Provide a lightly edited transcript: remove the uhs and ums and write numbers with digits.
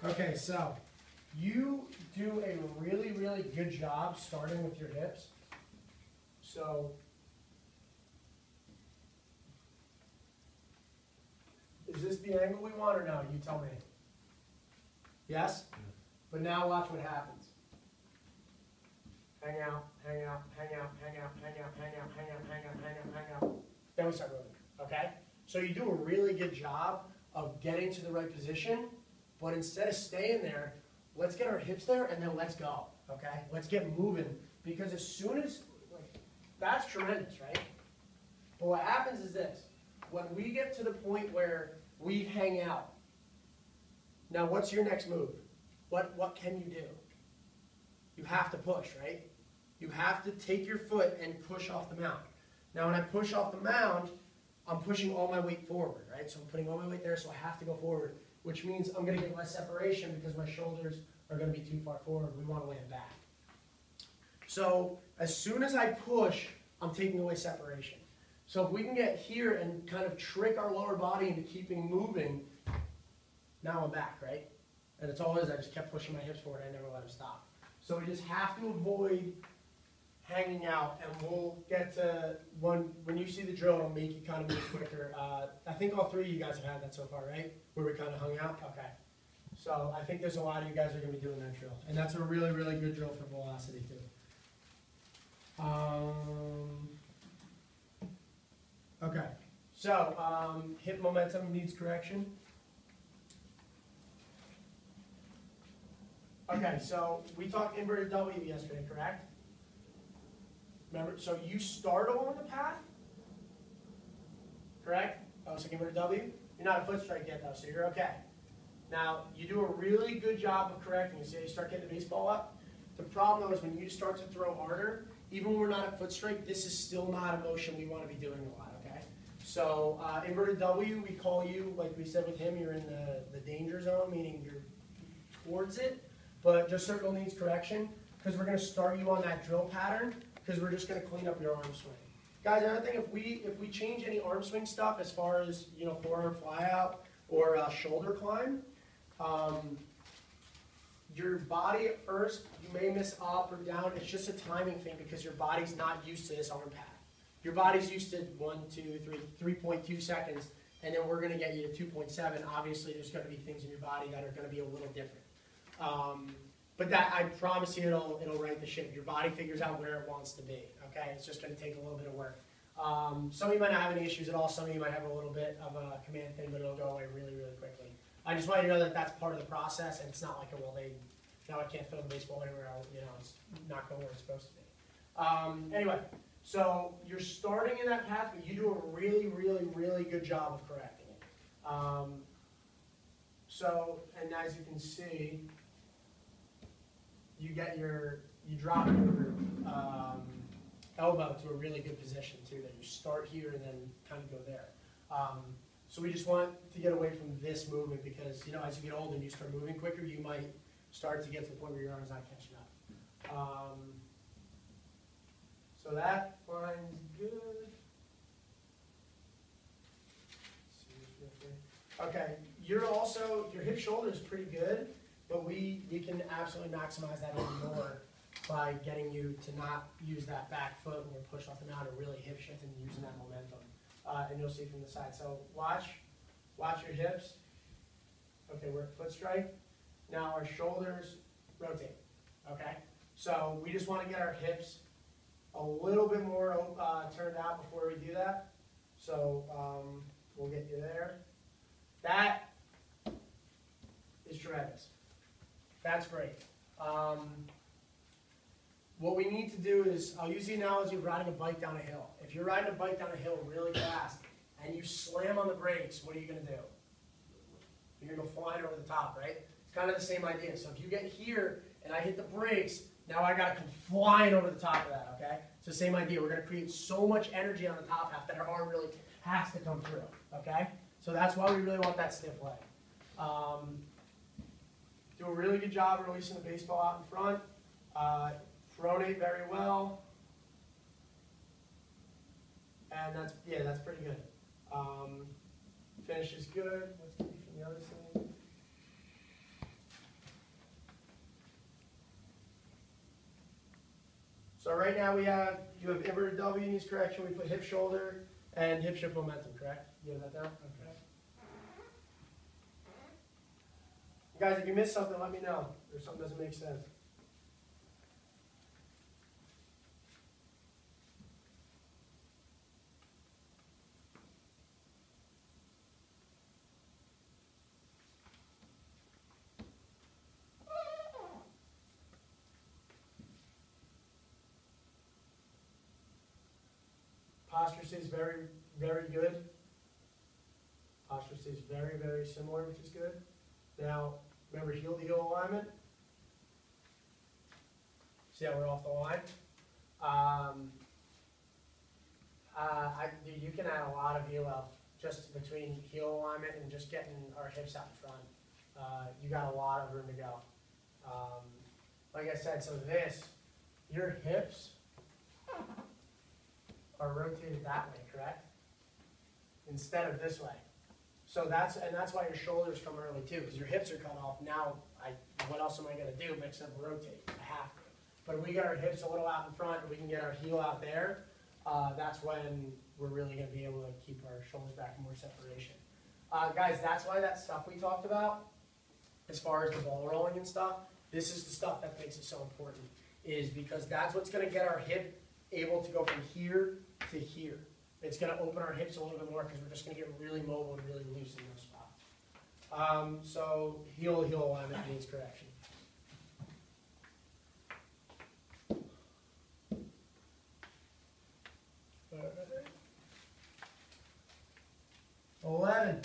Okay, so you do a really, really good job starting with your hips. So is this the angle we want or no? You tell me. Yes? But now watch what happens. Hang out, hang out, hang out, hang out, hang out, hang out, hang out, hang out, hang out, hang out. Then we start moving, okay? So you do a really good job of getting to the right position, but instead of staying there, let's get our hips there and then let's go, okay? Let's get moving, because as soon as, that's tremendous, right? But what happens is this. When we get to the point where we hang out, now what's your next move? What can you do? You have to push, right? You have to take your foot and push off the mound. Now when I push off the mound, I'm pushing all my weight forward, right? So I'm putting all my weight there, so I have to go forward, which means I'm going to get less separation because my shoulders are going to be too far forward. We want to land back. So as soon as I push, I'm taking away separation. So if we can get here and kind of trick our lower body into keeping moving, now I'm back, right? And it's all it is, I just kept pushing my hips forward, I never let them stop. So we just have to avoid hanging out, and we'll get to when you see the drill, it'll make you kind of move quicker. I think all three of you guys have had that so far, right? Where we kind of hung out? Okay. So I think there's a lot of you guys are going to be doing that drill. And that's a really, really good drill for velocity too. Okay. So hip momentum needs correction. Okay, so we talked inverted W yesterday, correct? Remember, so you start along the path, correct? Oh, so inverted W? You're not a foot strike yet though, so you're okay. Now, you do a really good job of correcting. You see how you start getting the baseball up? The problem though is when you start to throw harder, even when we're not at foot strike, this is still not a motion we want to be doing a lot, okay? So inverted W, we call you, like we said with him, you're in the danger zone, meaning you're towards it. But just circle needs correction because we're going to start you on that drill pattern because we're just going to clean up your arm swing. Guys, another thing, if we change any arm swing stuff as far as, you know, forearm fly out or shoulder climb, your body at first, you may miss up or down. It's just a timing thing because your body's not used to this arm path. Your body's used to 1, 2, 3, 3.2 seconds, and then we're going to get you to 2.7. Obviously, there's going to be things in your body that are going to be a little different. But that, I promise you, it'll right the ship. Your body figures out where it wants to be, okay? It's just going to take a little bit of work. Some of you might not have any issues at all. Some of you might have a little bit of a command thing, but it'll go away really, really quickly. I just want you to know that that's part of the process, and it's not like, well, now I can't throw the baseball anywhere else. You know, it's not going where it's supposed to be. Anyway, so you're starting in that path, but you do a really, really, really good job of correcting it. And as you can see, you drop your elbow to a really good position too. That you start here and then kind of go there. So we just want to get away from this movement because, you know, as you get older and you start moving quicker, you might start to get to the point where your arm's not catching up. So that line's good. Okay, your hip shoulder is pretty good. But we can absolutely maximize that even more by getting you to not use that back foot when you're pushed off the mound and really hip shift and using that momentum. And you'll see from the side. So watch your hips. Okay, we're at foot strike. Now our shoulders rotate. Okay, so we just want to get our hips a little bit more turned out before we do that. So we'll get you there. That is tremendous. That's great. What we need to do is, I'll use the analogy of riding a bike down a hill. If you're riding a bike down a hill really fast and you slam on the brakes, what are you going to do? You're going to go flying over the top, right? It's kind of the same idea. So if you get here and I hit the brakes, now I got to come flying over the top of that, okay? It's the same idea. We're going to create so much energy on the top half that our arm really has to come through, okay? So that's why we really want that stiff leg. Do a really good job releasing the baseball out in front. Pronate very well. And that's pretty good. Finish is good. Let's get you from the other side. So right now you have inverted W needs correction. We put hip shoulder and hip shift momentum, correct? You have that down? Okay. Guys, if you missed something, let me know. Or something doesn't make sense. Posture stays very, very good. Posture stays very, very similar, which is good. Now, remember heel to heel alignment. See how we're off the line? Dude, you can add a lot of velo just between heel alignment and just getting our hips out in front. You got a lot of room to go. Like I said, so your hips are rotated that way, correct? Instead of this way. So that's why your shoulders come early too, because your hips are cut off. Now, what else am I going to do except rotate? I have to. But if we get our hips a little out in front and we can get our heel out there, that's when we're really going to be able to keep our shoulders back and more separation. Guys, that's why that stuff we talked about, as far as the ball rolling and stuff, this is the stuff that makes it so important, is because that's what's going to get our hip able to go from here to here. It's going to open our hips a little bit more because we're just going to get really mobile and really loose in those spots. So heel alignment needs correction. All right. 11.